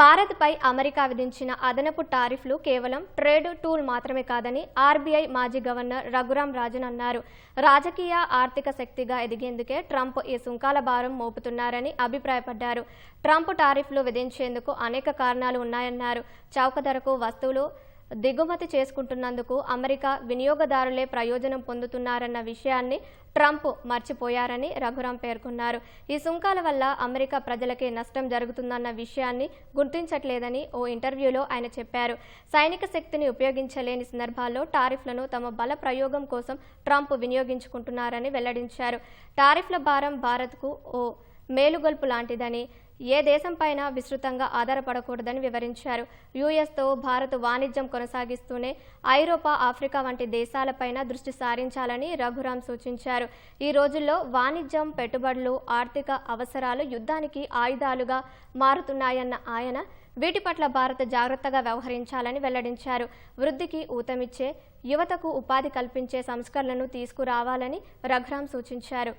భారత్పై అమెరికా విధించిన అదనపు టారిఫ్లు కేవలం ట్రేడ్ టూల్ మాత్రమే కాదని ఆర్బీఐ మాజీ గవర్నర్ రఘురాం రాజన్ అన్నారు. రాజకీయ, ఆర్థిక శక్తిగా ఎదిగేందుకే ట్రంప్ ఈ సుంకాల భారం మోపుతున్నారని అభిప్రాయపడ్డారు. ట్రంప్ టారిఫ్లు విధించేందుకు అనేక కారణాలు ఉన్నాయన్నారు. చౌక ధరకు వస్తువులు దిగుమతి చేసుకుంటున్నందుకు అమెరికా వినియోగదారులే ప్రయోజనం పొందుతున్నారన్న విషయాన్ని ట్రంప్ మర్చిపోయారని రఘురాం పేర్కొన్నారు. ఈ సుంకాల వల్ల అమెరికా ప్రజలకే నష్టం జరుగుతుందన్న విషయాన్ని గుర్తించట్లేదని ఓ ఇంటర్వ్యూలో ఆయన చెప్పారు. సైనిక శక్తిని ఉపయోగించలేని సందర్భాల్లో టారిఫ్లను తమ బల ప్రయోగం కోసం ట్రంప్ వినియోగించుకుంటున్నారని వెల్లడించారు. టారిఫ్ల భారం భారత్కు ఓ మేలుగొల్పు లాంటిదని, ఏ దేశంపైనా విస్తృతంగా ఆధారపడకూడదని వివరించారు. యుఎస్తో భారత్ వాణిజ్యం కొనసాగిస్తూనే ఐరోపా, ఆఫ్రికా వంటి దేశాలపైన దృష్టి సారించాలని రఘురాం సూచించారు. ఈ రోజుల్లో వాణిజ్యం, పెట్టుబడులు, ఆర్థిక అవసరాలు యుద్ధానికి ఆయుధాలుగా మారుతున్నాయన్న ఆయన వీటి పట్ల భారత్ జాగ్రత్తగా వ్యవహరించాలని వెల్లడించారు. వృద్ధికి ఊతమిచ్చే, యువతకు ఉపాధి కల్పించే సంస్కరణలను తీసుకురావాలని రఘురాం సూచించారు.